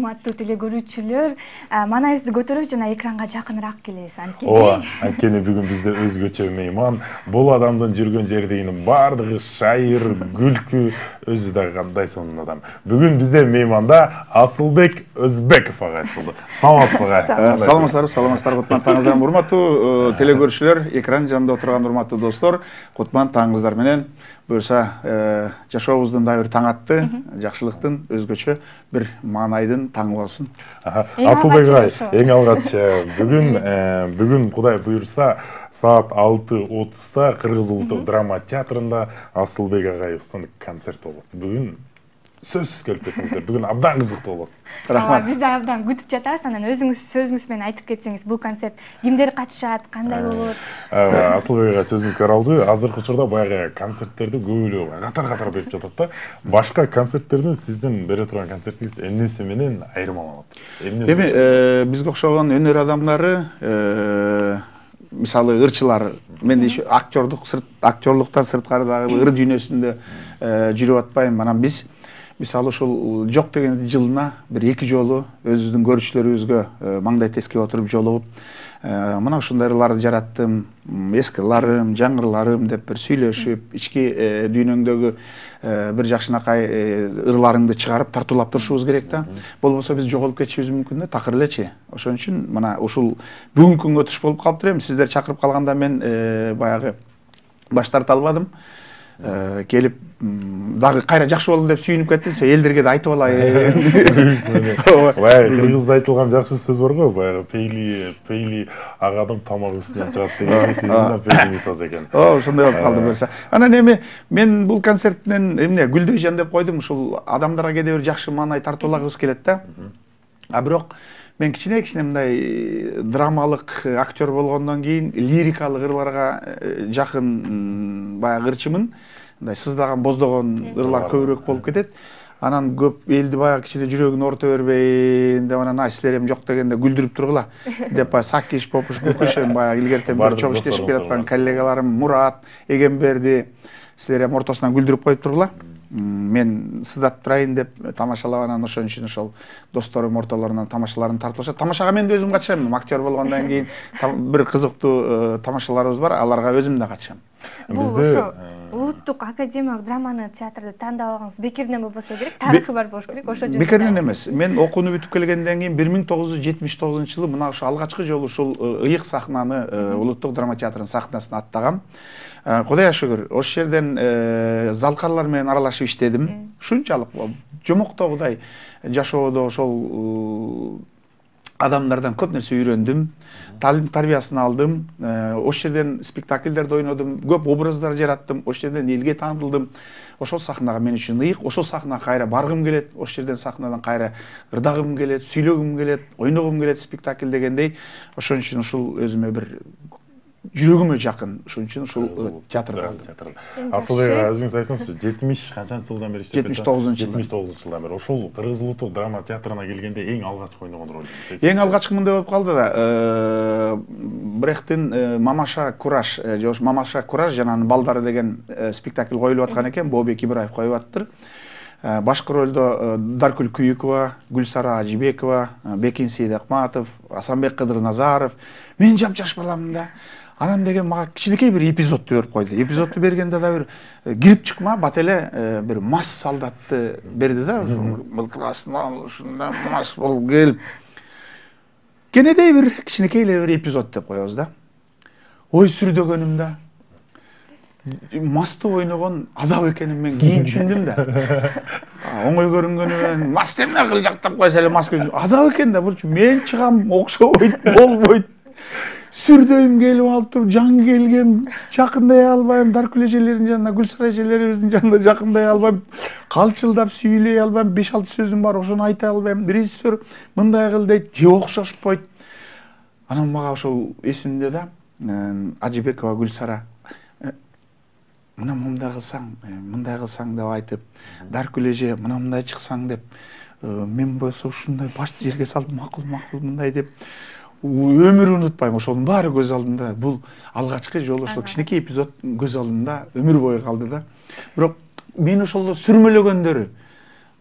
урматтуу теле көрүүчүлөр, манайыбызды көтөрүп жана экранга жакыныраак келебиз. Ооба, анткени бүгүн бизде өзгөчө мейман. Бул адамдын жүргөн жердегинин баардыгы шайыр, күлкү, өзү да кандай сонун адам. Бүгүн бизде мейманда Асылбек Өзбеков агайыбыз болду. Саламатсызбы агай? Саламатсыздар, кутман таңыңыздар. Урматтуу теле көрүүчүлөр, экран жанында отурган урматтуу достор, кутман таңыңыздар менен. Буюрса, жашообуздун да бир таң атты, жакшылыктын өзгөчө бир маанайдын таңы болсун. Асылбек агай, эң алгач бүгүн Кудай буйрса саат 6:30-да Кыргыз улуттук драма театрында Асылбек агайыбыздын концерти болот. Бүгүн сөзсүз келип кеттиңиздер. Бүгүн абдан кызыктуу болот. Рахмат. Биз да абдан күтүп жатабыз. Анан өзүңүз сөзүңүз менен айтып кетсеңиз, бул концерт кимдер катышат, кандай болот? Асылбек агай сөзүңүз каралды. Азыркы учурда баягы концерттерди көбүлөө катар-катар берип жатат да. Башка концерттерден сиздин бере турган концертиңиз эмнеси менен айырмаланат? Эми бизге окшогон өнөр адамдары, мисалы ырчылар, мен актерлуктан сырткары дагы ыр дүйнөсүндө жүрүп атпайм. Анан биз мисалы ушул жок деген жылына бир 2 жолу өзүбүздүн көрүүчүлөрүбүзгө маңдай тескеп отуруп жолугуп, мына ушундай ырларды жараттым, эски ырларым, жаңы ырларым деп бир сүйлөшүп, ички дүйнөңдөгү бир жакшынакай ырларыңды чыгарып тартуулап турушубуз керек да. Болбосо биз жоголуп кетишибиз мүмкүн да, такыр элечи. Ошон үчүн мына ушул бүгүнкү күнгө туш болуп калыптыр. Эми сиздер чакырып калганда мен баягы баш тарта албадым. Келип дагы кайра жакшы болду деп сүйүнүп кеттим. Элдерге да айтып алайын. Баягы кыргызда айтылган жакшы сөз бар го, баягы пейли агадын тамак үстүнөн чыгат деген сиздин да пейлиңиз таза экен. Ошондой болуп калды болсо. Анан эми мен бул концерттен эмне Гүлдөйжан деп койдум. Ушул адамдарга кээде бир жакшы маанай тартуулагыбыз келет да. Бирок мен кичине мындай драмалык актер болгондон кийин лирикалык ырларга жакын баягы ырчымын. Мындай сыздаган, боздогон ырлар көбүрөөк болуп кетет. Анан көп элди баягы кичине жүрөгүн орто бербейин деп, анан силер эми жок дегенде күлдүрүп тургула деп Сакиш, Попуш, Кукуш баягы илгертен бери чоң иштешип келаткан коллегаларым Мурат, Эгемберди силер эми ортосунан күлдүрүп коюп тургула. Мен сыздатып турайын деп тамашалап, анан ошон үчүн ошол досторум ортолорунан тамашаларын тартылышат. Тамашага мен да өзүм катышам. Актер болгондон кийин бир кызыктуу тамашаларыбыз бар, аларга өзүм да катышам. Бизде улуттук академиялык драманы театрды тандап алганыңыз бекеринен болбосо керек, тарыхы бар болуш керек. Ошо жөнүндө. Бекеринен эмес. Мен окууну бүтүп келгенден кийин 1979-жылы мына ошо алгачкы жолу ушул ыйык сахнаны улуттук драма театрынын сахнасына аттагам. Кудайга шүгүр, ошол жерден залкарлар менен аралашып иштедим. Ушунчалык жомоктогудай жашоодо ошол адамдардан көп нерсе үйрөндүм. Талим тарбиясын алдым. Ошол жерден спектакльдерди ойнодум, көп образдар жараттым. Ошол жерден элге таанылдым. Ошол сахнага мен үчүн ыйык. Ошол сахнага кайра баргым келет. Ошол жерден сахнадан кайра ырдагым келет, сүйлөгүм келет, ойногум келет спектакль дегендей. Ошон үчүн ушул өзүмө бир жүрөгүмө жакын. Ошон үчүн ушул театрда алдым. Асылбек өзүңүз айтсаңызчы, 70 канчанчы жылдан бери иштеп жатасыз? 79-жылдан бери. Ошол Кыргыз улуттук драма театрына келгенде эң алгачкы ойногон ролуңуз? Эң алгачкы мындай болуп калды да. Брехттин Мамаша Кураж жана анын балдары деген спектакль коюлуп аткан экен. Бообек Ибраев коюп аттыр. Башкы ролдо Даркүл Күйүкова, Гүлсара Ажибекова, Бекин Сейдакматов, Асанбек Кыдыр Назаров. Мен жапжаш баламын да. Анан деген мага кичинекей бир эпизодду берип койду. Эпизодду бергенде да бир кирип чыкма бат эле бир мас солдатты берди да. Мылтыгасынан ушундай мас болуп келип. Кенедей бир кичинекей эле бир эпизод деп коебуз да. Ой сүрдөгөнүм да. Масты ойногон азап экенин мен кийин түшүндүм да. Оңой көрүнгөнү менен мас эмне кылжактап койсо эле мас азап экен да. Мен чыгам окшобойт, болбойт. Сүрдөйм келип алып, жаңы келген, жакындай албайм, Даркүл эжелердин жанына, Гүлсара эжелерибиздин жанына жакындай албайм, калчылдап сүйлөй албайм, 5-6 сөзүм бар, ошону айта албайм. Режиссер мындай кыл дейт, же окшошпойт. Анан мага ошол эсимде да, Ажибекова Гүлсара мына мындай кылсаң деп айтып, Даркүл эже мына мындай чыксаң деп, мен болсо ушундай башты жерге салып, макул мындай деп өмүр унутпайм. Ошонун баары көз алдымда. Бул алгачкы жолу ошол кичинекей эпизод көз алдымда өмүр бою калды да. Бирок мен ошолдо сүрмөлөгөндөрү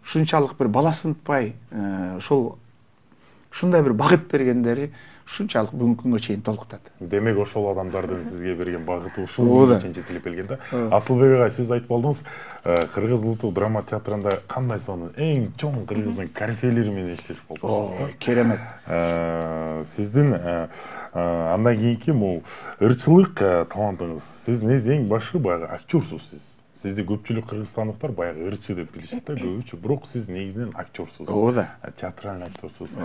ушунчалык бир баласынтпай ошол ушундай бир багыт бергендери ушунчалык бүгүнкү күнгө чейин толуктат. Демек ошол адамдардын сизге берген багыты ушул үчүн жетилип келген да. Асылбек агай, сиз айтып алдыңыз, Кыргыз улуттук драма театрында кандай сонун эң чоң кыргыздын корифейлери менен иштешип болдуңуз. Керемет. Сиздин андан кийинки бул ырчылык талантыңыз. Сиз негизи эң башы баягы актерсуз сиз. Сизди көпчүлүк кыргызстандыктар баягы ырчы деп билишет да көбүчө, бирок сиз негизинен актерсуз. Ооба. Театральный актерсуз.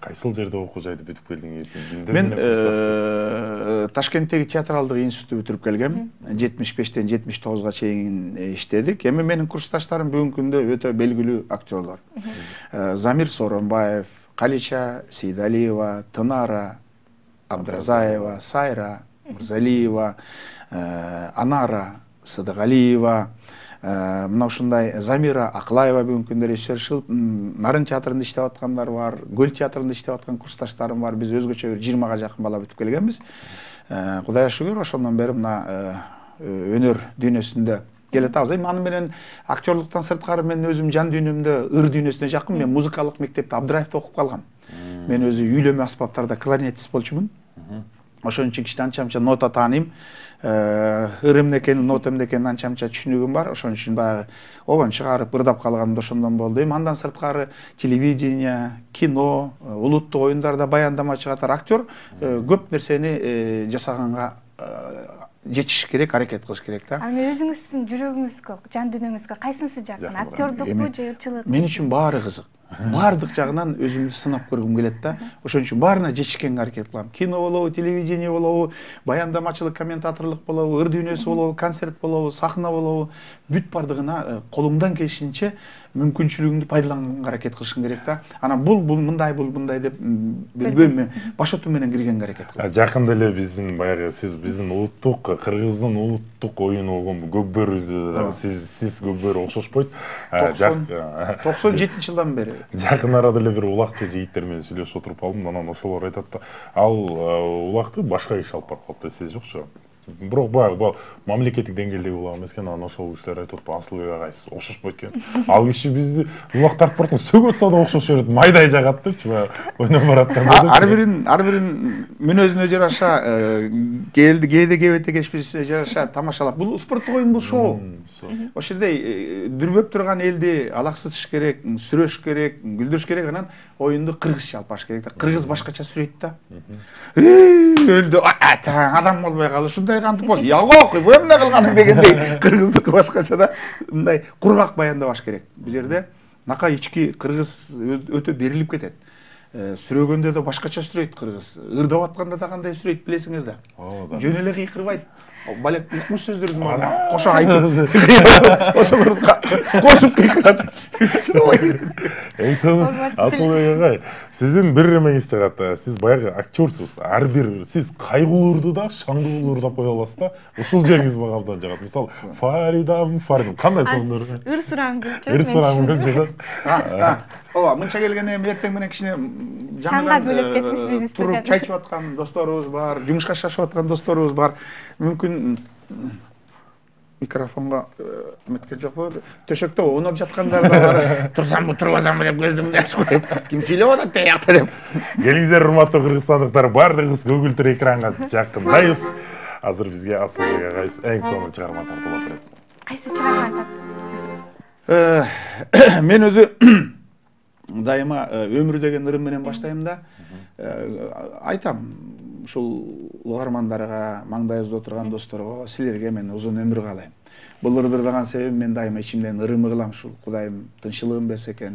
Кайсыл жерде окуу жайды бүтүп келдиңиз? Мен Ташкенттеги театралдык институту бүтүрүп келгем. 75-тен 79-га чейин иштедик. Эми менин курсташтарым бүгүнкү күндө өтө белгилүү актерлор. Замир Соронбаев, Калича Сейдалиева, Тынара Абдразаева, Сайра Мырзалиева, Анара Сыдыгалиева, мына ушундай Замира Аклаева бүгүнкү күндө режиссер, Нарын театрында иштеп аткандар бар, Көл театрында иштеп аткан курсташтарым бар. Биз өзгөчө 20-га жакын бала бүтүп келгенбиз. Кудайга шүгүр, ошондон бери мына өнөр дүйнөсүндө келе атабыз. Эми аны менен актерлуктан сырткары мен өзүм жан дүйнөмдө ыр дүйнөсүнө жакын. Мен музыкалык мектепте Абдыраевде окуп калгам. Мен өзү үйлөмө аспаптарда кларнетист болчумун. Ошон үчүн кичи анча-мынча нота тааныйм. Ыр эмне экенин, нота эмне экенин анча-мынча түшүнүгүм бар. Ошон үчүн баягы обон чыгарып ырдап калганым да ошондон болду. Эми андан сырткары телевидение, кино, улуттук оюндарда баяндамачы катары актер көп нерсени жасаганга жетиш керек, аракет кылыш керек да. Аны өзүңүздүн жүрөгүңүзгө, жан дүйнөңүзгө кайсынысы жакын? Актердукпу же ырчылык? Мен үчүн баары кызык. Бардык жагынан өзүмдү сынап көргүм келет да. Ошон үчүн баарына жетишкенге аракет кылам. Кино болобу, телевидение болобу, баяндамачылык, комментаторлук болобу, ыр дүйнөсү болобу, концерт болобу, сахна болобу, бүт бардыгына колуңдан келишинче мүмкүнчүлүгүңдү пайдаланганга аракет кылышың керек да. Анан бул мындай деп билбейм, мен башоту менен киргенге аракет кылам. Жакында эле биздин баягы сиз биздин улуттук Кыргыздын улуттук оюну болгон Көкбөрүдө дагы сиз Көкбөрү окшошпойт. 97-жылдан бери. Жакын арада эле бир улакчы жигиттер менен сүйлөшүп отуруп калдым. Анан ошолор айтат да, ал улакты башка киши алып барып калыптыр, сиз жокчу. Бирок баягы мамлекеттик деңгээлдеги улак эмес экен, анан ошол кишилер айтып атпы, Асылбек агай сиз окшошпойт экен. Ал киши бизди улак тартып барып сөгөт сада окшош берет, майдай жагат депчи, баягы ойноп баратканда. Ар бирин мүнөзүнө жараша, кээде кебете кешпешине жараша тамашалап. Бул спорттук оюн, бул шоу. Ошол жерде дүрбөп турган элди алаксытыш керек, сүрөш керек, күлдүрүш керек, анан оюнду кыргызча алып барыш керек да. Кыргыз башкача сүрөйт да. Өлдү, адам болбой калды. Ушундай кантип болду? Ягок, бу эмне кылганың дегендей. Кыргыздыкы башкача да мындай кургак баяндабаш керек. Бул жерде нака ички кыргыз өтө берилип кетет. Сүрөгөндө да башкача сүрөйт кыргыз. Ырдап атканда да кандай сүрөйт билесиңер да. Жөн эле кыйкырбайт. Балек укмуш сөздөрдү кошо айтып, ошолорду кошуп кыйкырат. Асылбек агай, сиздин бир эмеңиз чыгат. Сиз баягы актерсуз. Ар бир сиз кайгылууларды да, шаңдууларды да кое аласыз да. Ушул жериңиз мага абдан жагат. Мисалы, Фаридам, кандай сонундар? Ырсырам келчү. Ырсырам келчү. Ооба, мынча келгенде эртең менен кичине шаңга бөлөп кетиңиз бизнес туруп чай ичип аткан досторубуз бар, жумушка шашып аткан досторубуз бар. Мүмкүн микрофонго эметкен жокпу? Төшөктө оонуп жаткандар да бар. Турсамбы, турбасамбы деп көздүмдү ачып коюп, ким сүйлөп атат тиякта деп. Келиңиздер, урматтуу кыргызстандыктар, бардыгыбыз көгүлтүр экранга жакындайбыз. Азыр бизге Асылбек агай эң сонун чыгарма тартуулап берет. Кайсы чыгарма? Мен өзү дайыма өмүр деген ырым менен баштайм да. Айтам, ушул угармандарга, маңдайыбызда отурган досторго, силерге мен узун өмүр каалайм. Бул ырдырдаган себебим мен дайыма ичимден ырымы кылам ушул. Кудайым тынччылыгын берсе экен,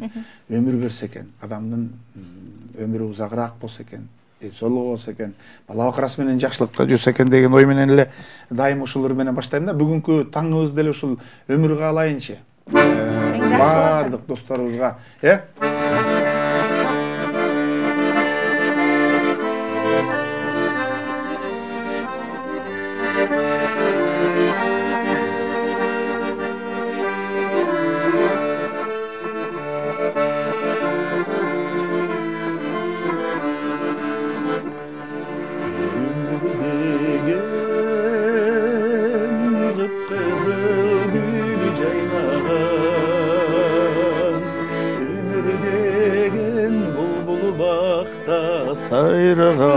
өмүр берсе экен, адамдын өмүрү узагыраак болсо экен, денсаулыгы болсо экен, бала бакырасы менен жакшылыкта жүрсө экен деген ой менен эле дайыма ушул ырым менен баштайм да. Бүгүнкү таңыбыз деле ушул өмүр каалайынчы бардык досторубузга, бақта сайраған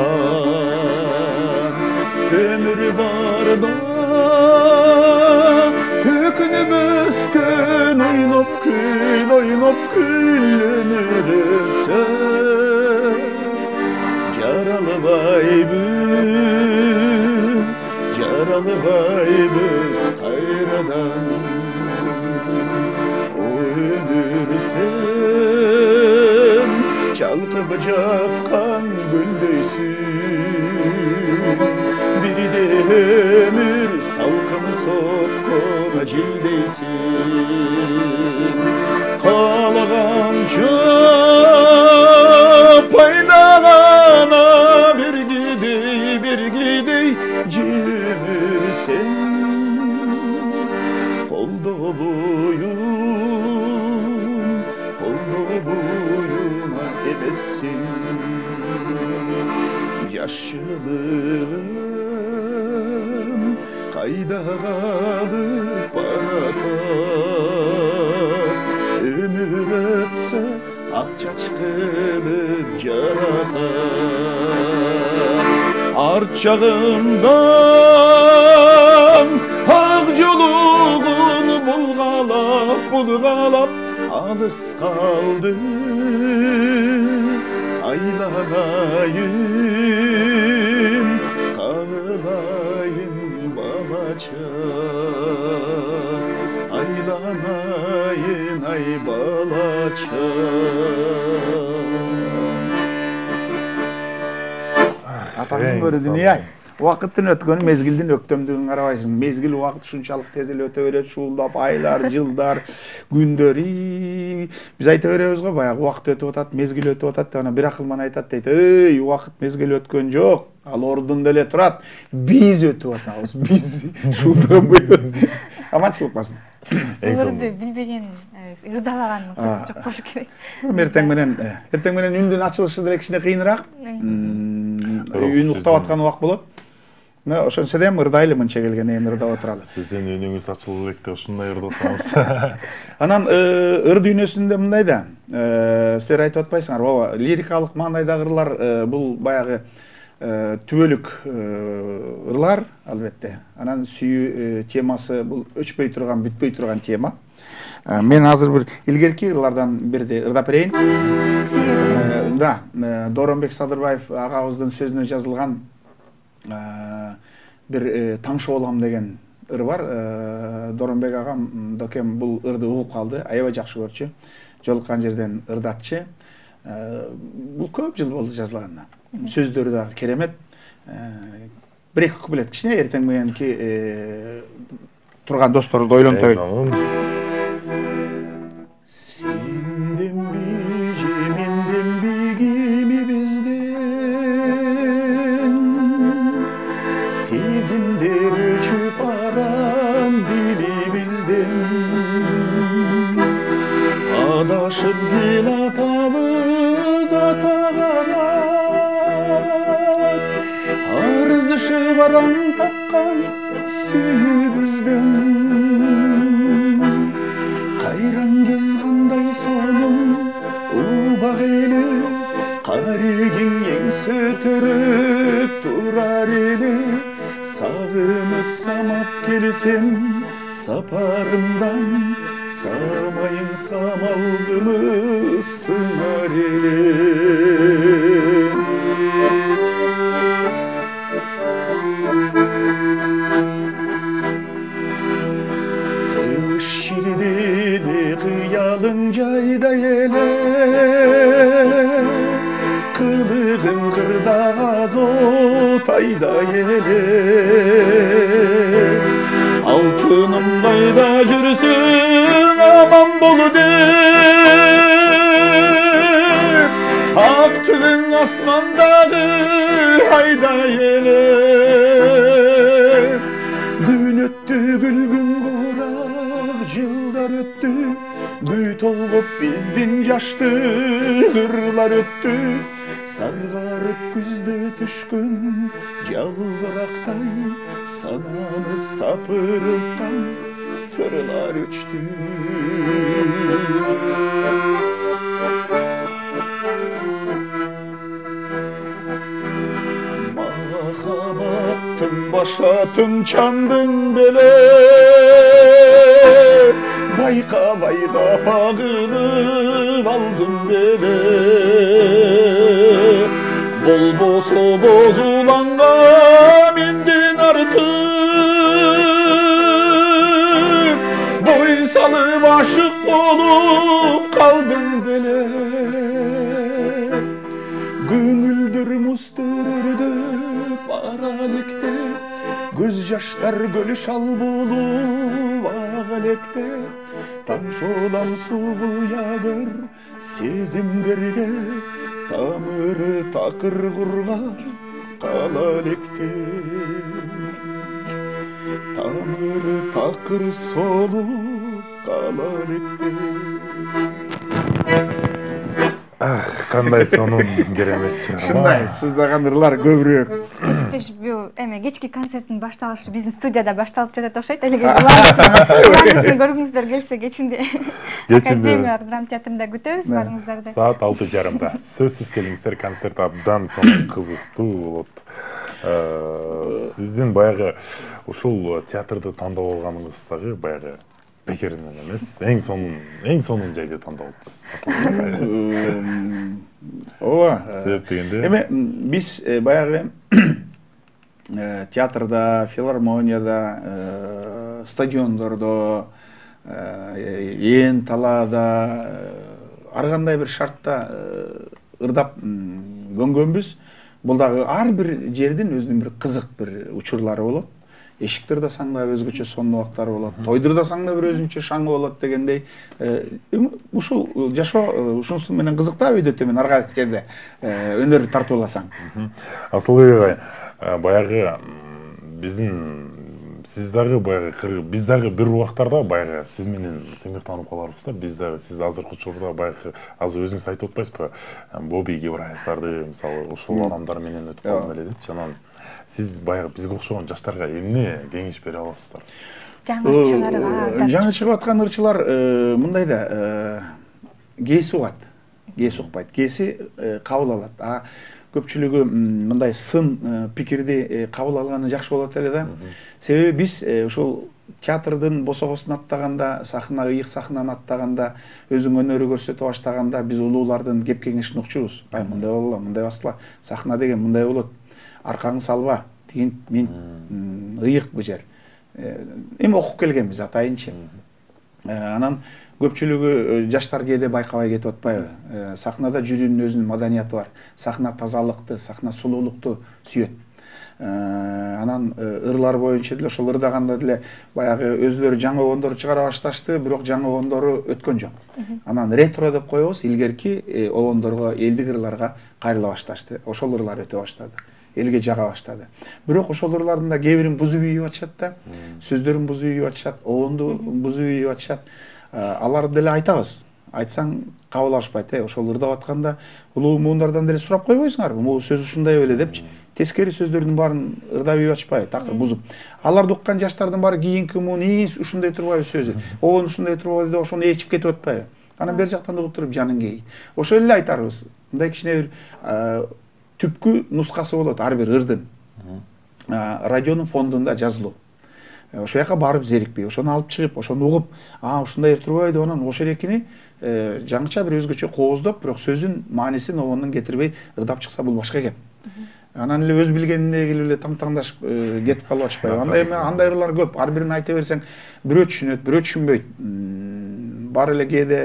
өмір барда өкінбестен ойнап күлінер өтсек жаралыбайбыз қайрадан өмірсен жалқып жатқан гүлдейсің бірде өмір салқын соққан желдейсің қалағанша пайдалана бергідей жіберсең қолды бойына емессің жашшылығым қайда қалып баратар өмір өтсе ақ шашқылып жаратар арт жағымдан ақ жолығын бұлғалап алыс қалды айланайын қағылайын балача айланайын ай балача атаңның көрі дүние-ай уақыттың өткені мезгілдің өктемдігін қарабайсың мезгіл уақыт шуншалық тез эле өтө берет шуулдап айлар жылдар күндөр биз айта беребиз го баягы убакыт өтүп атат мезгил өтүп атат деп ана бир акылман айтат дейт эй убакыт мезгил өткөн жок ал ордунда эле турат биз өтүп атабыз биз шуулданбай аманчылык болсун Буларды билбеген, ырдалаган жок болуш керек. Эртең менен үндүн ачылышы деле кичине кыйыныраак. Үн уктап аткан убак болот. Ошончо да ырдайлы мынча келген эми ырдап отуралы. Сиздин үнүңүз ачылып электе ушундай ырдасаңыз. Анан ыр дүйнөсүндө мындай да, силер айтып атпайсыңар, ооба, лирикалык маанайдагы ырлар бул баягы түбөлүк ырлар албетте. Анан сүйүү темасы бул өчпөй турган, бүтпөй турган тема. Мен азыр бир илгерки ырлардан бирди ырдап берейин. Да, Доронбек Садырбаев агабыздын сөзүнө жазылган бир таңшы болам деген ыр бар. Доронбек агам докем бул ырды угуп калды, аябай жакшы көрчү. Жолуккан жерден ырдатчы. Бул көп жыл болду жазылганына. Сөздөрү да керемет. Бир-эки куплет кичине эртең мененки турган досторду ойлонтоюн. Сенден бiji, menden bigimi bizden Sezimler uçup aran dilimizden Adaşıp gel atamız atağarak Arzışı varan tapkan suyumuzdan Kayran kez qanday sonun ubaq ele Qarigin eng sötürüp turar ele Sağınıp samap gelsem saparımdan Samayın samalgımı sınar ele Şirdidi kıyalın cayda ele Kılığın kırda azot ayda ele Altınımday da jürsün aman bolu deyip Aktığın asmandağı ayda ele Gün öttü gülgün Yıllar öttü, büyüt olup bizdin yaştı, hırlar öttü. Sargarıp güzde düşkün, jalbıraktay, sananı sapırıktan sırlar uçtu. ашатын чандың беле, байқа пағынып алдым беле. Болбосо бозуланға менден артық, бой салып ашық болып қалдың беле. Көңілдір мұстырырдып аралекте, көз жаштар гүл шал болып ағалекте. Тамшолам суғуя көр сезімдерге, тамыры тақыр құрға қалалекте. Тамыры тақыр солып қалалекте. Қандай сонун керемет чыгар. Шындай, сыздаган ырлар көбүрөөк. Бул эме кечки концерттин башталышы биздин студияда башталып жатат окшойт. Эле уландысын көргүңүздөр келсе кечинде Академиялык драма театрында күтөбүз барыңыздарды. Саат 6:30. Сөзсүз келиңиздер, концерт абдан сонун кызыктуу болот. Сиздин баягы ушул театрды тандап алганыңыз дагы баягы бекеринен эмес, эң сонун жайды тандалыпсыз. Ооба. Себеп дегенде Эме биз баягы театрда, филармонияда, стадиондордо, талаада ар кандай бир шартта ырдап көнгөнбүз. Бул дагы ар бир жердин өзүнүн бир кызык бир учурлары болот. Эшиктерде саңда өзгөчө сонунубактары болот. Тойдурда саңда бир өзүнчө шаңы болот дегендей. Ушул жашоо ушунусу менен кызыкта өйдөтө мен ар кайсы жерде өнөр тартууласаң. Асылбек агай, баягы сиз дагы баягы биз дагы бир убактарда баягы сиз менен сыймыктанып каларбыз да. Биз дагы сиз азыркы учурда баягы азыр өзүңүз айтып атпайсызбы? Боби Гебраевдарды мисалы ушул адамдар менен өтүп калдым эле депчи. Анан сиз баягы бизге окшогон жаштарга эмне кеңеш бере аласыздар? Жаңы чыгып аткан ырчылар мындай да кээси угат, кээси укпайт, кээси кабыл алат. Көпчүлүгү мындай сын пикирди кабыл алганы жакшы болот эле да. Себеби биз ушул театрдын босогосун аттаганда, сахна, ыйык сахнаны аттаганда, өзүң өнөрү көрсөтө баштаганда биз улуулардын кеп кеңешин укчубуз. Мындай боло, мындай басыла, сахна деген мындай болот. Аркаңы салба, деген мен ыйык бу жер. Эми окуп келгенбиз атайынчы. Анан көпчүлүгү жаштар кээде байкабай кетип атпайбы? Сахнада жүрүүнүн өзүнүн маданияты бар. Сахна тазалыкты, сахна сулуулукту сүйөт. Анан ырлар боюнча деле ошол ырдаганда деле баягы өзүлөрү жаңы оондор чыгара башташты, бирок жаңы оондору өткөн жок. Анан ретро деп коебуз, илгерки оондорго, элдик ырларга кайрыла башташты. Ошол ырлар өтө баштады. Элге жага баштады. Бирок ошол ырлардын да кээ бирин бузуп ийип атышат да. Сөздөрүн бузуп ийип атышат, оонду бузуп ийип атышат. Аларды деле айтабыз. Айтсаң кабыл алышпайт. Ошол ырдап атканда улуу муундардан деле сурап койбойсуңарбы? Могу сөз ушундай беле депчи. Тескери сөздөрдүн баарын ырдап ийип атышпайбы? Такыр бузуп. Аларды уккан жаштардын баары кийинки муун ушундай турбайбы сөзү. Оон ушундай турбайбы деп ошону ээчип кетип атпайбы? Анан бери жактан угуп туруп жаның кейийт. Ошол эле айтарбыз. Мындай кичине бир түпкү нускасы болот ар бир ырдын. Радионун фондунда жазылуу. Ошол жака барып зерикпей, ошону алып чыгып, ошону угуп, ушундай турбайбы деп анан ошол экини жаңыча бир өзгөчө кооздоп, бирок сөзүн маанисин оонун кетирбей ырдап чыкса бул башка кеп. Анан эле өз билгенине келип эле таң-таңдашып кетип калып атышпайбы. Андай ырлар көп. Ар бирин айта берсең, бирөө түшүнөт, бирөө түшүнбөйт. Бар эле кээде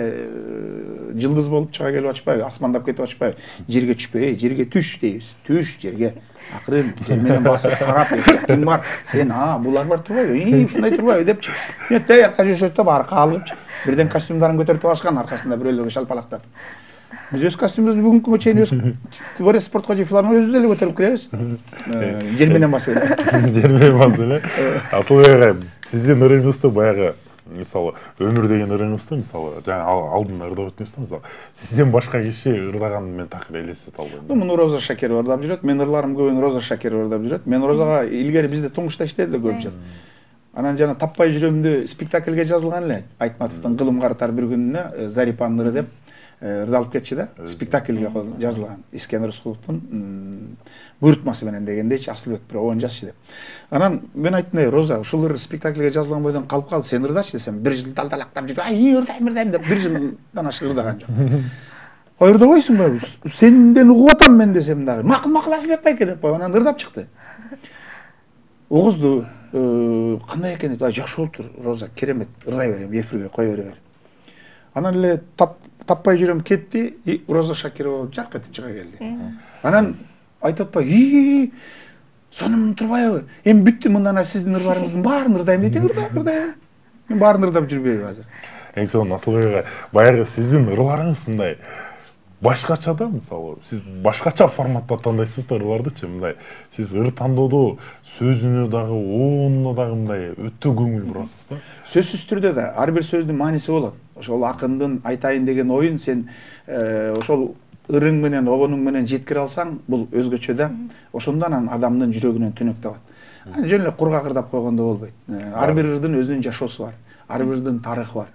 жылдыз болуп чыга келип атышпайбы, асмандап кетип атышпайбы. Жерге түшпөй, жерге түш дейбиз. Түш жерге. Акырын жер менен басып карап, ким бар? Сен, булар бар турбайбы? Ушундай турбайбы депчи. Нет, аяққа жүрсөт да бары калып, бирден костюмдарын көтөрүп башкан аркасында бирөөлөргө шалпалактап. Биз өз костюмубузду бүгүнкү чейин өз Дворец спортко же филармония өзүбүз эле көтөрүп киребиз. Жер менен басып эле. Жер менен басып эле. Асылбек агай, сиздин ырыңызды баягы мисалы өмүр деген ырыңызды мисалы жаңа алдын ырдап өттүңүз да мисалы сизден башка киши ырдаганын мен такыр элестете албайм. Муну Роза Шакирова ырдап жүрөт. Мен ырларым көбүн Роза Шакирова ырдап жүрөт. Мен Розага илгери бизде Туңгушта иштеди да көп жыл. Анан жана Таппай жүрөмдү спектакльге жазылган эле. Айтматовдун Кылым карытар бир күнүнө Зарипанын ыры деп ырдалып кетчү да. Спектакльге жазылган Искендер Рыскуловдун буйрутмасы менен дегендейчи, Асылбек бир обон жазчы деп. Анан мен айттым, Роза, ушул спектакльге жазылган бойдон калып калды, сен ырдачы десем, бир жыл далталактап жүрүп, ырдайм деп бир жылдан ашык ырдаган жок. Ырдабайсыңбы? Сенден угуп атам мен десем дагы. Макул Асылбек байке деп коюп, анан ырдап чыкты. Огузду кандай экен деп, жакшы болуптур, Роза, керемет, ырдай берем, эфирге кое бер. Анан эле таппай жүрөм кетти, Роза Шакирова жарк этип чыга келди. Анан айтып атпайбы, сонун турбайбы? Эми бүттү, мындан ары сиздин ырбарыңыздын баарын ырдайм дейт, ырдайм. Мен баарын ырдап жүрбөйбү азыр. Эң сонун Асылбек ага, баягы сиздин ырларыңыз мындай башкача да, мисалы, сиз башкача форматта тандайсыз да ырлардычы, мындай. Сиз ыр тандоодо сөзүнө дагы, оонуна дагы мындай өтө көңүл бурасыз да. Сөзсүз түрдө да ар бир сөздүн мааниси болот. Ошол акындын айтайын деген оюн сен ошол ырың менен, обонуң менен жеткире алсаң, бул өзгөчө да. Ошондон анан адамдын жүрөгүнөн түнөк табат. Жөн эле кургак ырдап койгондо болбойт. Ар бир ырдын өзүнүн жашоосу бар. Ар бирдин тарыхы бар.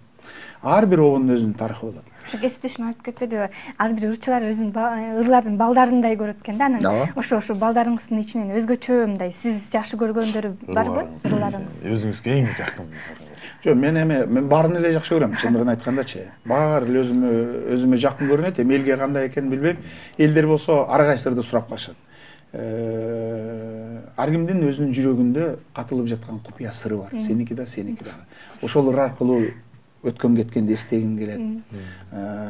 Ар бир обондун өзүнүн тарыхы болот. Ошо кесиптешим айтып кетпедиби? Ар бир ырчылар өзүнүн ырлардын балдарындай көрөт экен да. Анан ошо балдарыңыздын ичинен өзгөчө мындай сиз жакшы көргөндөрү барбы ырларыңыз? Өзүңүзгө эң жакын. Жок, мен баарын эле жакшы көрөм, чындыгын айткандачы. Баары эле өзүмө жакын көрүнөт, эми элге кандай экенин билбейм. Элдер болсо ар кайсыларды сурап калышат. Ар кимдин өзүнүн жүрөгүндө катылып жаткан купуя сыры бар. Сеники да, сеники дагы. Ошол ыр аркылуу өткөн кеткенди эстегиң келет.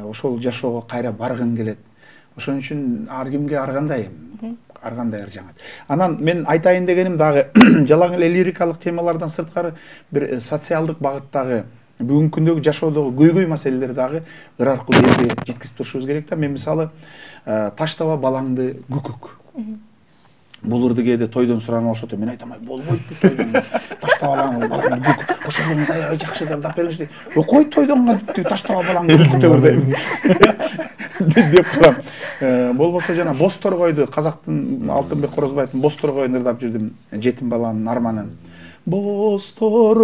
Ошол жашоого кайра баргың келет. Ошон үчүн ар кимге ар кандай ыр жаңат. Анан мен айтайын дегеним дагы жалаң эле лирикалык темалардан сырткары бир социалдык багыттагы бүгүнкү күндөгү жашоодогу көйгөй маселелер дагы ыр аркылуу элге жеткизип турушубуз керек да. Мен мисалы таштаба балаңды күкүк. Бул ырды кээде тойдон суранып алышат. Мен айтам, болбойт бул тойдон. Таштаба балаңды күкүк. Ошондон аябай жакшы ырдап бериңизди. Кой тойдон таштаба балаңды күкүк ырдайм деп турам. Болбосо жана Боз торгойду, казактын Алтынбек Корозбаевдин Боз торгойун ырдап жүрдүм, жетим баланын арманын. Боз торгой,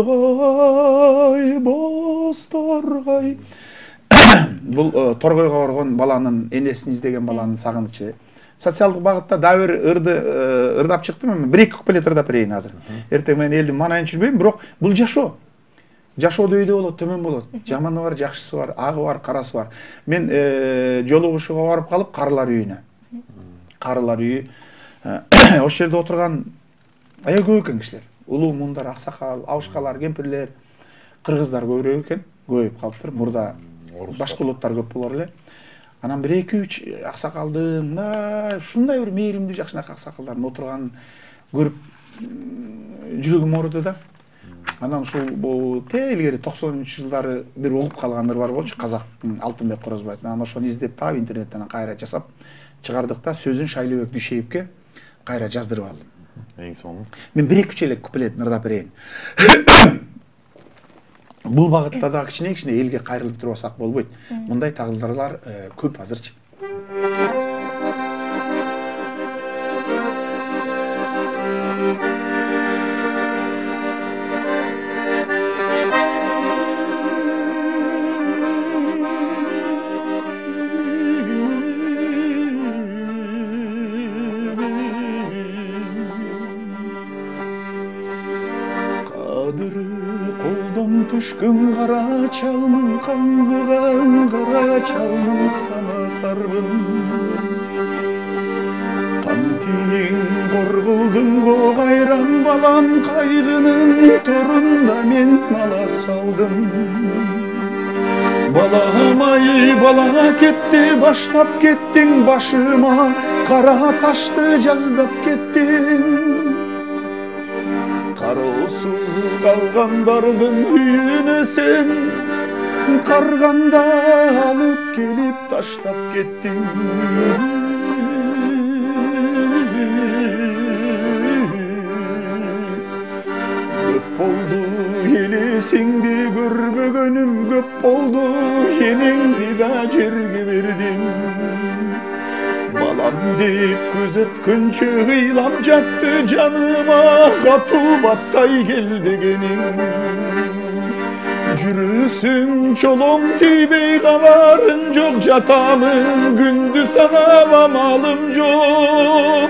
боз торгой. Бул торгойго барган баланын, энесин издеген баланын сагынычы. Социалдык багытта дагы бир ырды ырдап чыктым, бир-эки куплет ырдап берейин азыр. Эртең мен элдин манайын жүрбөйм, бирок бул жашоо. Жашоодо өйдө болот, төмөн болот. Жаманы бар, жакшысы бар, агы бар, карасы бар. Мен жолугушууга барып калып карылар үйүнө. Карылар үйү. Ошол жерде отурган аябай көп экен кишилер. Улуу мундар, аксакал, абышкалар, кемпирлер, кыргыздар көбүрөөк экен. Көбөйүп калыптыр. Мурда башка улуттар көп болор эле. Анан 1-2-3 аксакалдын ушундай бир мээримдүү жакшынакай аксакалдардын отурганын көрүп жүрөгүм ооруду да. Анан ушул илгери 90-жылдары бир угуп калган ыр бар болчу, казактын Алтынбек Корозбаев. Анан ошону издеп таап интернеттен кайра жасап чыгардык да, сөзүн Шайлообек Дүйшеевке кайра жаздырып алдым. Эң сонун. Мен 1-2 эле куплетін ырдап берейин. Бул багытта да кичине элге кайрылып турбасак болбойт. Мындай тагдырлар көп азырчы. Түшкөн кара чалмын, каңгыган кара чалмын, сана сарбын. Кантиң коргулдуң го кайран балам, кайгынын торунда мен ала салдым. Балам-ай, бала кетти, баштап кеттиң башыма, кара ташты жаздап кеттиң. Кароосуз калгандардын үйүнө сен карганда алып келип таштап кеттиң. Көп болду элесиңди көрбөгөнүм, көп болду энеңди да жерге бердим. Балам деп көз өткөнчө ыйлап жатты жаныма, катуу баттай келбегениң. Жүрүсүң чолом тийбей кабарың жок, жатамын күндүз санап амалым жок.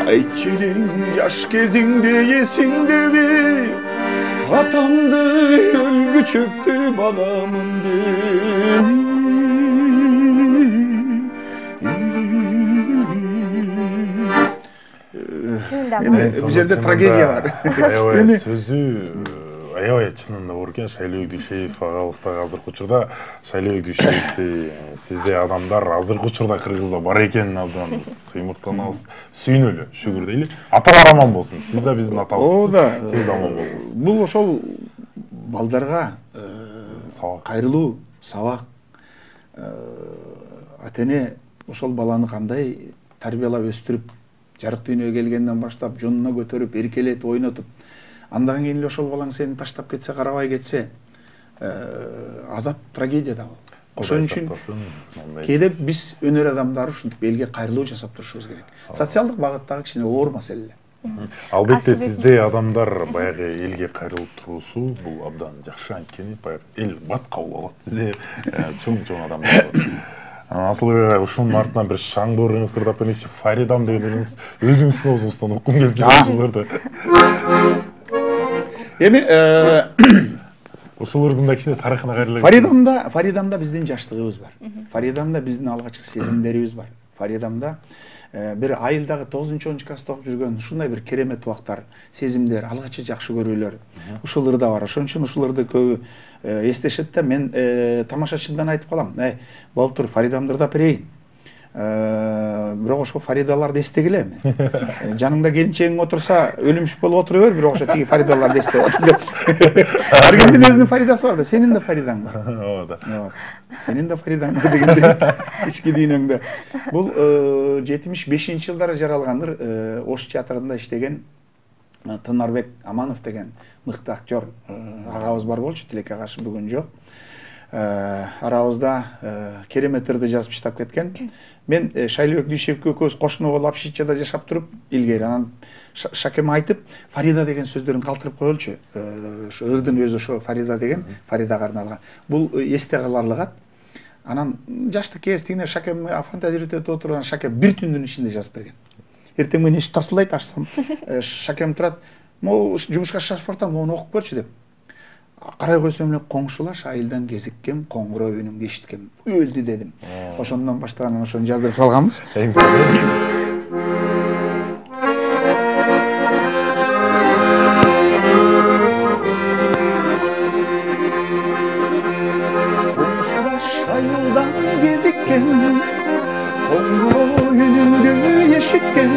Айтчы элең жаш кезиңде эсиңдеби, атамды өлгүчөктү багамынды. Бул жерде трагедия бар. Аябай сөзү аябай чынында бар экен. Шайлообек Дүйшеев агабыз да азыркы учурда Шайлообек Дүйшеевди сиздей адамдар азыркы учурда Кыргызда бар экенин абдан ыймыктанабыз. Сүйүнөлү, шүгүр дейли. Аталар аман болсун. Сиз да биздин атабыз. Сиз да аман болуңуз. Бул ошол балдарга кайрылуу, сабак. Ата-эне ошол баланы кандай тарбиялап өстүрүп, жарык дүйнөгө келгенден баштап жонуна көтөрүп, эркелетип, ойнотуп, андан кийин эле ошол балаң сени таштап кетсе, карабай кетсе, азап, трагедия да бул. Ошон үчүн кээде биз өнөр адамдары ушинтип элге кайрылуу жасап турушубуз керек. Социалдык багыттагы кичине оор маселе. Албетте сиздей адамдар баягы элге кайрылып туруусу бул абдан жакшы, анткени баягы эл бат кабыл алат. Сизде чоң адамдар бар. Асылбек ушунун артынан бир шаңдоорун ысырдап эмес, Фаридам деген өзүңүздүн оозуңуздан уккум келип жүргөндөрдү. Эми ошолордун да кичине тарыхына кайрылып. Фаридамда биздин жаштыгыбыз бар. Фаридамда биздин алгачкы сезимдерибиз бар. Фаридамда бир айылдагы 9-10 класста окуп жүргөн ушундай бир керемет убактар, сезимдер, алгачкы жакшы көрүүлөр ушулар да бар. Ошон үчүн ушуларды көбү эстешет да. Мен тамашачыдан айтып калам. Болуп тур, Фаридамды ырдап берейин. Бирок ошо Фаридаларды эстегиле. Жаныңда келинчегиң отурса, өлүмүш болуп отура бер, бирок ошо тиги Фаридаларды эстеп отур деп. Ар кимдин өзүнүн Фаридасы бар да, сенин да Фаридаң бар. Ооба. Сенин да Фаридаң бар дегенде ички дүйнөңдө. Бул 75-жылдары жаралгандыр. Ош театрында иштеген Тынарбек Аманов деген мыкты актер агабыз бар болчу, тилекке каршы бүгүн жок. Арабызда кереметтерди жазып иштеп кеткен. Мен Шайлообек Дүйшеевке экөөбүз кошуна болуп Апшичада жашап туруп, илгери анан Шакем айтып, Фарида деген сөздөрүн калтырып коелчу. Ошо ырдын өзү ошо Фарида деген, Фаридага арналган. Бул эсте каларлык ат. Анан жаштык кезине Шакем фантазиялап отурган Шакем бир түндүн ичинде жазып берген. Эртең менен эшик тарсылдайт, ачсам Шакем турат. Могу жумушка шашып бартам, мону окуп көрчү деп. Карай койсом эле коңшулаш айылдан кезиккем, коңгуроо үнүңдү эшиткем. Өлдү дедим. Ошондон баштаган ошону жаздырып салганбыз. Коңшулаш айылдан кезиккем, коңгуроо үнүңдү эшиткем.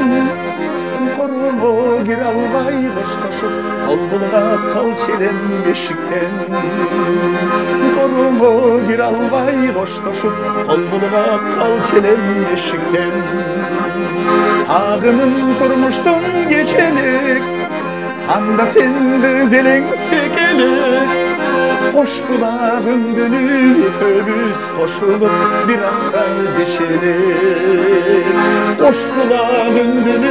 Коромо кире албай коштошуп, кол булгап калчу элем эшиктен. Коромо кире албай коштошуп, кол булгап калчу элем эшиктен. Агымын турмуштун кечелик, анда сен кыз элең секелик. Кош булагыңдын экөөбүз кошулуп, бир аксаң кечелик. Кош булагыңдын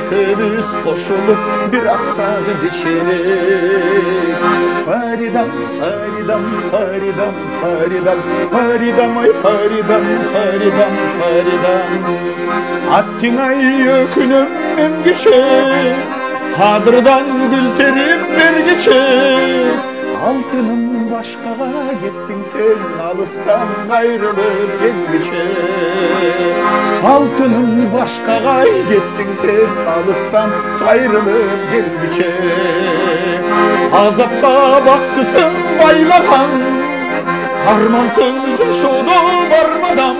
экөөбүз кошулуп, бир аксаң кечелик. Фаридам, Фаридам, Фаридам, Фаридам, Фаридам, ай Фаридам, Фаридам, Фаридам. Аттың ай өкүнөм мен кече, адырдан гүл терип бергиче. Алтыным башкага кеттиң сен, алыстан кайрылып келгиче. Алтыным башкага кеттиң сен, алыстан кайрылып келгиче. Азапка бактысың байлаган, армансыз жашоодо бармадам.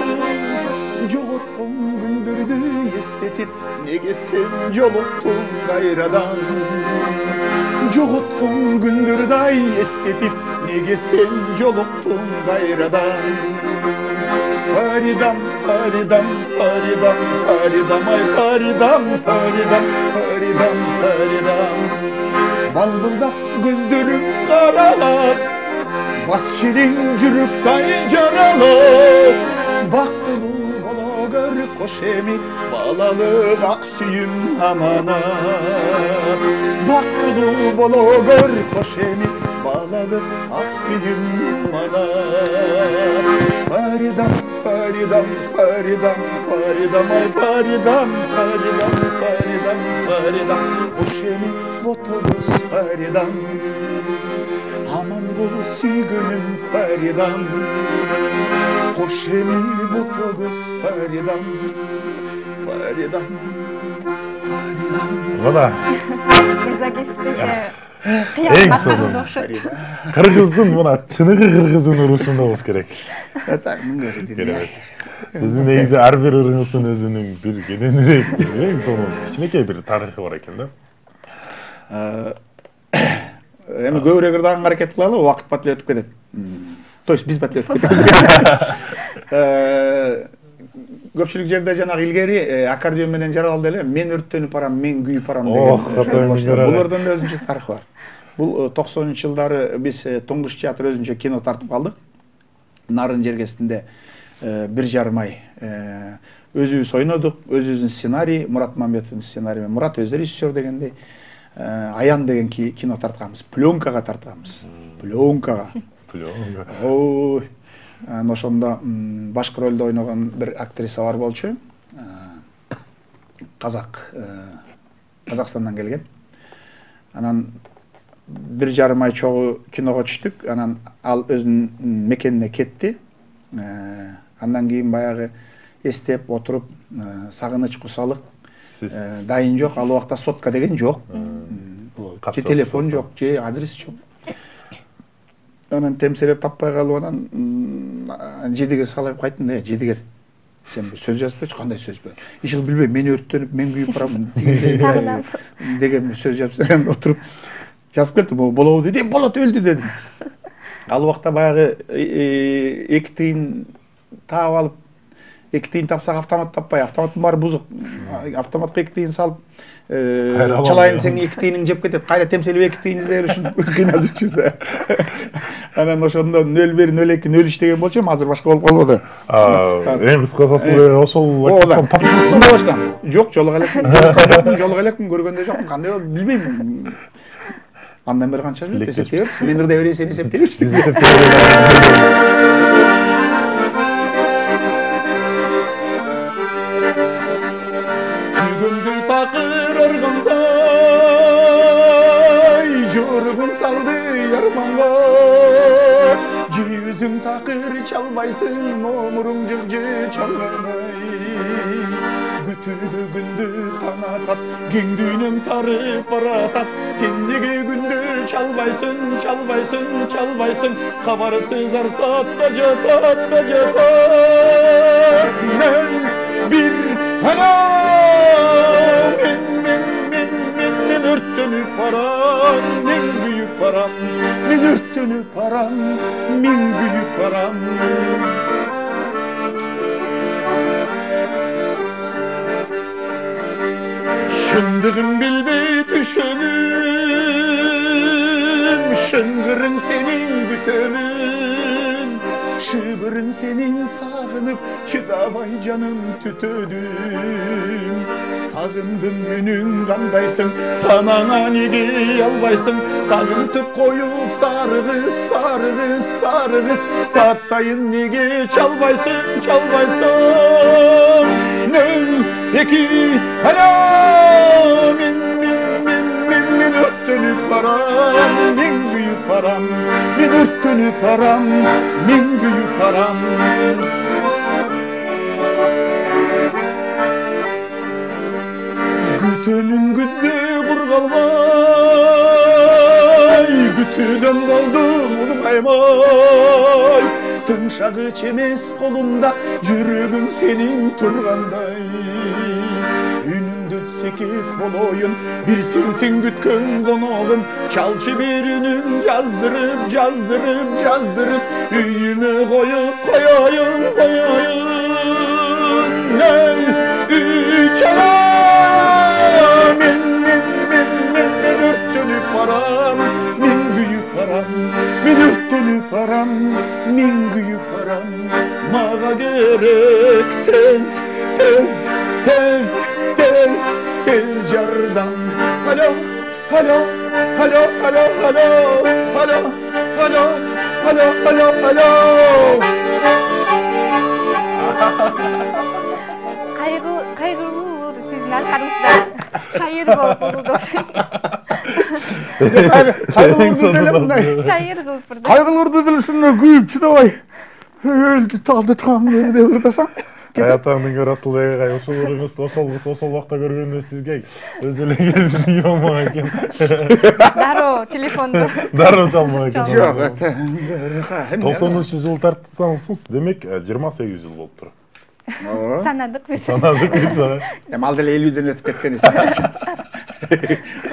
Жоготкон күндөрдү эстетип, неге сен жолуктуң кайрадан? Жоготкон күндөрдү эстетип, неге сен жолуктуң кайрадан? Фаридам, Фаридам, Фаридам, Фаридам, ай Фаридам, Фаридам, Фаридам, Фаридам. Балбылдап көздөрүң каралап, бас шириң жүрүктай жаралып. Бактылуу боло көр кош эми, балалык ак сүйүм аманат. Бактылуу боло көр кош эми, bağladı aksiyim bana. Faridam, Faridam, Faridam, Faridam, ay Faridam, Faridam, Faridam, Faridam, koşemi otobüs Faridam, aman bul süygünüm Faridam, koşemi otobüs Faridam, Faridam, Faridam. Valla. Мырза кесиптеше Эң сонун. Кыргыздын мына чыныгы кыргыздын урушунда болуш керек. Керемет. Сиздин негизи ар бир ырыңыздын өзүнүн бир кененирээк, эң сонун кичинекей бир тарыхы бар экен да. Эми көбүрөөк ырдаган аракет кылалы, убакыт бат эле өтүп кетет. То есть биз бат эле өтүп кетебиз. Көпчүлүк жерде жанагы илгери аккордеон менен жаралды эле, мен өрттөнүп барам, мен күйүп барам деген. Булардын да өзүнчө тарыхы бар. Бул 90-жылдары биз Туңгуш театр өзүнчө кино тартып калдык. Нарын жергесинде 1,5 ай өзүбүз ойнодук, өзүбүздүн сценарий, Мурат Мамбетовдун сценарийи, Мурат өзү режиссер дегендей. Аян деген кино тартканбыз, пленкага тартканбыз. Пленкага. Ой. Ошондо башкы ролдо ойногон бир актриса бар болчу. Казакстандан келген. Анан 1,5 ай чогуу киного түштүк. Анан ал өзүнүн мекенине кетти. Андан кийин баягы эстеп отуруп, сагыныч кусалык дайын жок. Ал убакта сотка деген жок. Же телефон жок, же адрес жок. Анан темселеп таппай калып анан жедигер салып кайттым да, жедигер. Сен бир сөз жазбайчы, кандай сөз бер? Иши билбейм, мен өрттөнүп, мен күйүп барам деген бир сөз жазып отуруп жазып келдим. Болобу деди, болот, өлдү дедим. Ал убакта баягы 2 тыйын таап алып, 2 тыйын тапсак автомат таппай, автоматтын баары бузук. Автоматка 2 тыйын салып, чалайын сен 2 тыйынын жеп кетет, кайра темселеп 2 тыйын издеген үчүн кыйналдыкчүз да. Анан ошондо 0,1, 0,2, 0,3 деген болчу, азыр башка болуп калбады. Эң кыскасы ошол лактастан таптыңызбы? Жок, жолуга элекмин, көргөндө жокмун, кандай болуп билбейм. Андан бери канча жыл эсептей берчи, мен ырдай берейин, сен эсептей берчи. Күгүмдү такыр аргандай, жоргун салды ярманга. Жүзүң такыр чалбайсың, номуруң жыгжы чалгандай. Күтүдө күндү таң атат, кең дүйнөң тарып баратат. Сен неге күндү чалбайсың, чалбайсың, чалбайсың. Кабарсыз арсатта жатат, да жатат. Мен бир анам, мен өрттөнүп барам, мен күйүп барам. Мен өрттөнүп барам, мен күйүп барам. Шындығын білбей düşönüm, шыңғырың сенің күтемін, шыбырың сенің сағынып, чыдабай жаным түтөдüm. Сағындым үнің қандайсың, санаңа неге албайсың, сағынтып қойып сарығыз, сарығыз, сарығыз, саат сайын неге чалбайсың, чалбайсың. 0,2, alo, men örttönüp baram, men kuyup baram, men örttönüp baram, men kuyup baram. Gütönün güdde kurgalmay, gütüden kaldım ulgaymay. Tınşağı çemez kolumda, yürügün senin turganday. Ünündü sekip boloyun, bir sensin gütkön konağım. Çalçı bir ünün yazdırıp, yazdırıp, yazdırıp, üyüme koyup koyayım, koyayım. Ey üç anam, men örttönüp baram, men büyük baram, men örttönüp baram, men büyük baram. Mağa gerek tez, tez, tez, tez, tez jardan. Alo, Alo, alo, alo, alo, alo, alo, alo, alo, alo. Kaygılı sizin arkanızda şair болып okşayın. Kaygılı dedim de. Şair kılıp burada. Kaygılı dilsinde kuyup çıdabay. Öldü taldı tam böyle de ırdasan. Аятаңдын Расылбек агай ошол ырыңызды ошол убакта көргөндө сизге өз эле келип үй болмак экен. Дароо телефонду. Дароо чалмак экен. Жок, 90-жылы жыл тартсаңыз, демек 28 жыл болуптур. Санадык биз. Санадык биз. Эми ал деле 50ден өтүп кеткен экен.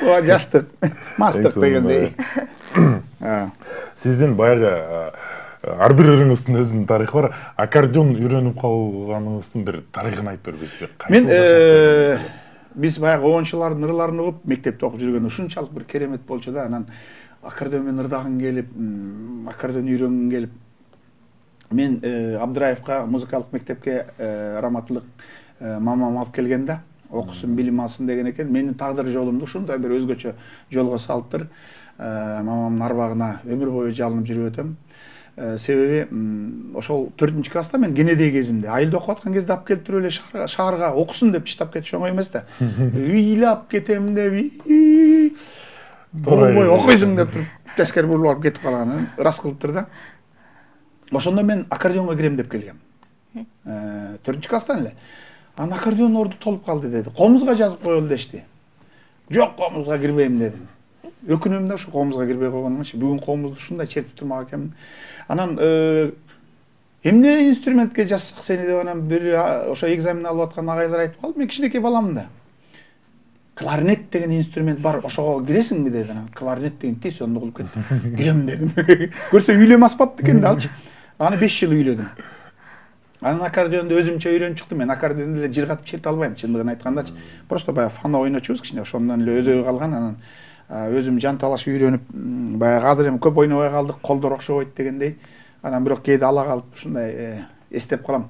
О, жаштык, мастык дегендей. Сиздин баягы ар бир ырыңыздын өзүнүн тарыхы бар. Аккордеон үйрөнүп калганыңыздын бир тарыхын айтып бербейсизби? Мен биз баягы 10-жылдардын ырларын угуп, мектепте окуп жүргөндө ушунчалык бир керемет болчу да, анан аккордеон менен ырдагым келип, аккордеон үйрөнгүм келип. Мен Абдыраевка музыкалык мектепке раматылык мамам алып келген да, окусун, билим алсын деген экен. Менин тагдыр жолумду ушундай бир өзгөчө жолго салыптыр. Мамамдын арбагына өмүр бою жалынып жүрүп өтөм. Себеби ошол 4-класста мен кенедей кезимде айылда окуп аткан кезде алып келип туруп эле шаарга окусун деп иштеп кетиш оңой эмес да. Ыйлап кетем деп, болбой окуйсуң деп туруп тескери буруп алып кетип калганын ырас кылыптыр да. Ошондо мен аккордеонго кирем деп келгем. 4-класстан эле. Анан аккордеон орду толуп калды деди. Комузга жазып коелу дешти. Жок, комузга кирбейм дедим. Өкүнөм да ушу комузга кирбей койгонумчу. Бүгүн комузду ушундай чертип турмак экенмин. Анан эмне инструментке жазсак сени деп анан бир ошо экзамен алып аткан агайлар айтып калды. Мен кичинекей баламын да. Кларнет деген инструмент бар, ошого киресиңби деди. Анан кларнет деген тез онду кылып кетти. Кирем дедим. Көрсө үйлөм аспапты экен да алчы. Аны 5 жыл үйлөдүм. Анан аккордеонду өзүмчө үйрөнүп чыктым. Мен аккордеонду эле жыргатып черте албайм, чындыгын айткандачы. Просто баягы фано ойночубуз кичине, ошондон эле өзөгү калган. Анан өзүм жан талаш үйрөнүп, баягы азыр эми көп ойнобой калдык, колдор окшобойт дегендей. Анан бирок кээде ала калып ушундай эстеп калам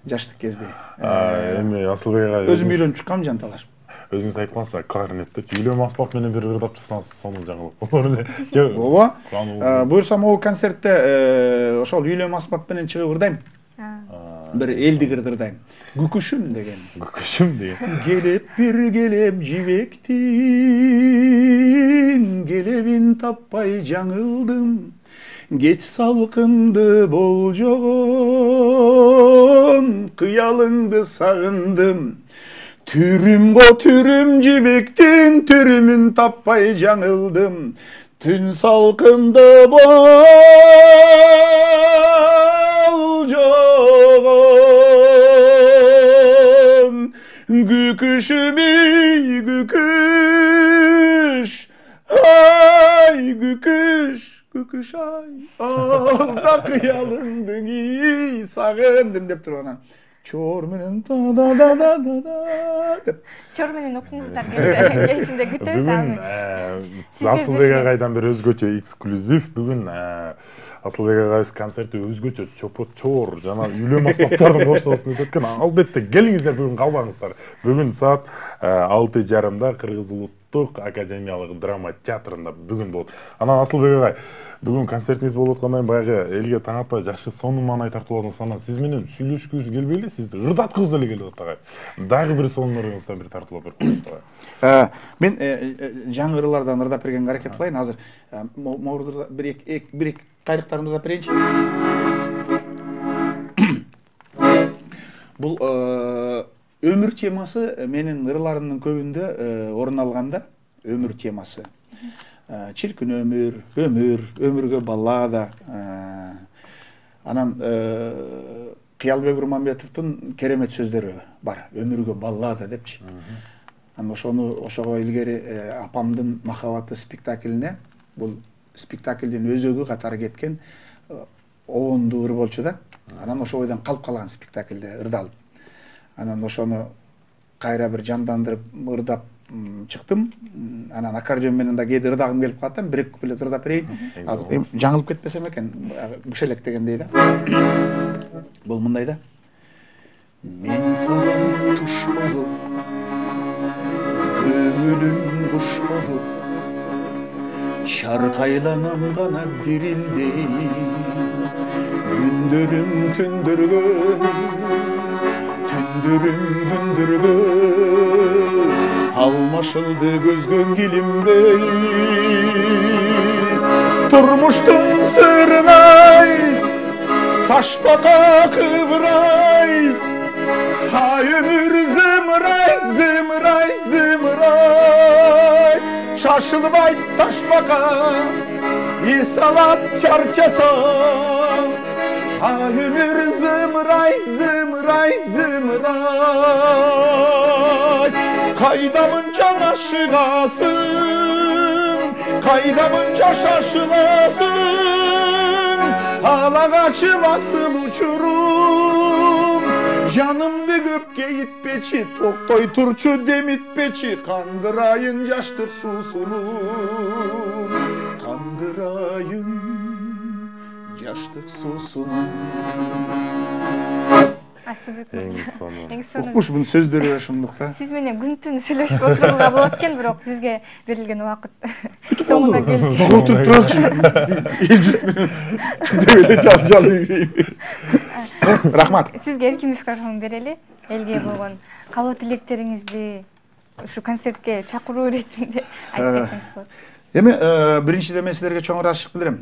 жаштык кезде. Эми Асылбек агай өзүм үйрөнүп чыккам жан талаш. Өзүңүз айткансыз, кларнетте үйлөм аспап менен бир ырдап чыксаңыз, сону жаңылык болор эле. Ооба. Буюрсам могу концертте ошол үйлөм аспап менен чыгып ырдайм. Бир элдик ырды ырдайм. Күкүшүм деген. Күкүшүм деген. Келеп бир келеп жибектин, келебин таппай жаңылдым. Кеч салкынды болжогон, кыялыңды сагындым. Түрүм го түрүм жибектин, түрүмүн таппай жаңылдым. Түн салкынды болжогон, күкүшүм күкүш, ай күкүш, күкүш ай, алда кыялыңдың сагындым деп туруп анан. Чор менен да деп. Чор менен окуңуздар кечинде күтөбүз аны. Бүгүн Асылбек агайдан бир өзгөчө эксклюзив. Бүгүн Асылбек агайыбыз концерти өзгөчө чопот чор жана үйлөм аспаптардын коштоосун өтөт экен. Албетте келиңиздер, бүгүн калбаңыздар. Бүгүн саат 6:30 Кыргыз Улуттук Академиялык драма театрында бүгүн болот. Анан Асылбек агай, бүгүн концертиңиз болуп аткандан кийин баягы элге таң атпай жакшы сонун маанай тартуулардыңыз. Анан сиз менен сүйлөшкүбүз келбей эле, сизди ырдаткыбыз эле келип атат агай. Дагы бир сонун ырыңыздан бир тартуулап берип коесузбу агай? Мен жаңы ырлардан ырдап бергенге аракет кылайын. Азыр моурда бир эки кайрыктарын ырдап берейинчи. Бул өмүр темасы менин ырларымдын көбүндө орун алганда, өмүр темасы. Чиркин өмүргө баллада. Анан Кыялбек Урманбетовдун керемет сөздөрү бар. Өмүргө баллада депчи. Анан ошого илгери апамдын махабаты спектаклине, бул спектаклдин өзөгү катары кеткен оонду ыр болчу да. Анан ошо бойдон калып калган спектаклде ырдалып. Анан ошону кайра бир жандандырып ырдап чыктым. Анан аккордеон менен да кээде ырдагым келип калат да, бир куплет ырдап берейин. Азыр жаңылып кетпесем экен, бишелек дегендей да. Бул мындай да. Мен сага туш болуп, көңүлүм куш болуп, Çarkaylanam gana dirildey, gündürüm tündürgü, tündürüm gündürgü, almaşıldı gözgön gilim bey. Turmuştun sırnay, taşbaka kıvray, ha ömür zımray, zımray, zımray. Şaşılmay taşbaka, İsalat çarçasa, ha ömür zımray, zımray, zımray. Kaydamınca aşıgasın, kaydamınca şaşılasın, hala kaçımasın uçurum. Canımdı göpke gitpeçi, toktoy turçu demitpeçi, kandırayın yaştır susunum, kandırayın yaştır susunum. Эң сонун. Укмуш бунун сөздөрү ошондукта. Сиз менен күн түн сүйлөшүп отурууга болот экен, бирок бизге берилген убакыт соңуна келди. Отуруп турачы. Эл журт менен түндө эле жал үйбөйбү. Рахмат. Сизге эркин микрофон берели. Элге болгон каалоо тилектериңизди ушу концертке чакыруу иретинде айтып кетсеңиз болот. Эми биринчиден мен силерге чоң ыраазычылык билдирем.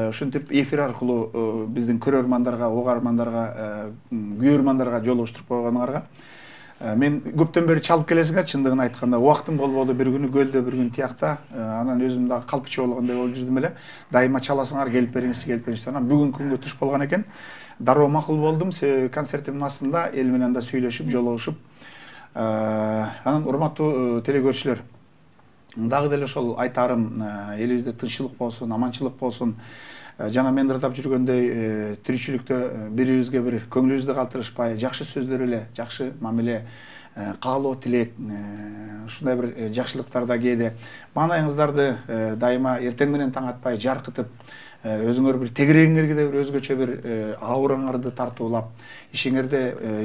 Ушинтип эфир аркылуу биздин көрөрмандарга, угармандарга, күйөрмандарга жолугуштуруп койгонуңарга мен көптөн бери чалып келесиңер. Чындыгын айтканда убактым болбоду, бир күнү көлдө, бир күнү тиякта. Анан өзүм дагы калпчы болгондой болуп жүрдүм эле. Дайыма чаласыңар, келип бериңизчи, келип бериңизчи. Анан бүгүнкү күнгө туш болгон экен. Дароо макул болдум. Концертимдин астында эл менен да сүйлөшүп, жолугушуп. Анан урматтуу телекөрүүчүлөр, дагы деле ошол айтарым, элибизде тынччылык болсун, аманчылык болсун. Жана мен ырдап жүргөндөй тиричиликте бирибизге бир көңүлүбүздү калтырышпай, жакшы сөздөр эле, жакшы мамиле, каалоо тилек, ушундай бир жакшылыктарда кээде маанайыңыздарды дайыма эртең менен таң атпай жаркытып, өзүңөр бир тегерегиңерге бир өзгөчө бир аураңарды тартуулап, ишиңерде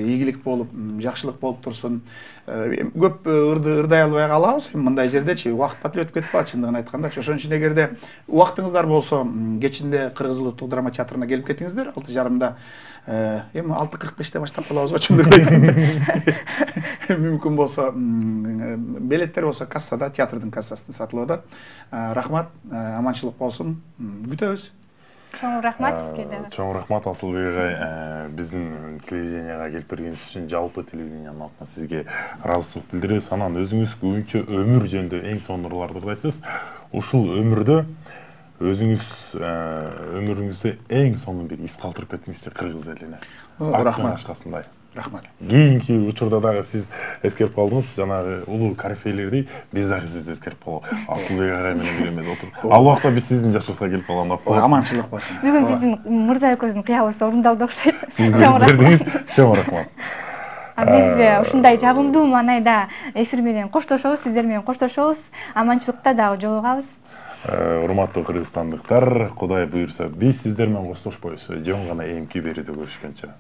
ийгилик болуп, жакшылык болуп турсун. Көп ырдай албай калабыз мындай жердечи, убакыт батып өтүп кетип калат чындыгын айткандачы. Ошон үчүн эгерде убактыңыздар болсо, кечинде Кыргыз Улуттук драма театрына келип кетиңиздер, 6:30-да. Эми 6:45-те баштап калабыз го чындыгын. Мүмкүн болсо, билеттер болсо кассада, театрдын кассасында сатылып атат. Рахмат, аманчылык болсун. Күтөбүз. Чоң рахмат сизге дагы. Чоң рахмат Асылбек агай, биздин телевиденияга келип бергениңиз үчүн, жалпы телевидениянын атынан сизге ыраазычылык билдиребиз. Анан өзүңүз көбүнчө өмүр жөнүндө эң сонун ырларды ырдайсыз. Ушул өмүрдө өзүңүз өмүрүңүздө эң сонун бир из калтырып кеттиңизчи Кыргыз элине. Рахмат. Рахмат. Кийинки учурда дагы сиз эскерип калдыңыз, жанагы улуу корифейлерди биз дагы сизди эскерип калдык. Асылбек агай менен бирге отуруп. Ал убакта биз сиздин жашыбызга келип калган болот. Аманчылык болсун. Бүгүн биздин Мырза экөөбүздүн кыябыбыз орундалды окшойт. Чоң рахмат. Биз ушундай жагымдуу маанайда эфир менен коштошобуз, сиздер менен коштошобуз. Аманчылыкта дагы жолугабыз. Урматтуу кыргызстандыктар, Кудай буйрса биз сиздер менен коштошпойбуз. Жөн гана эмки берүүдө көрүшкөнчө.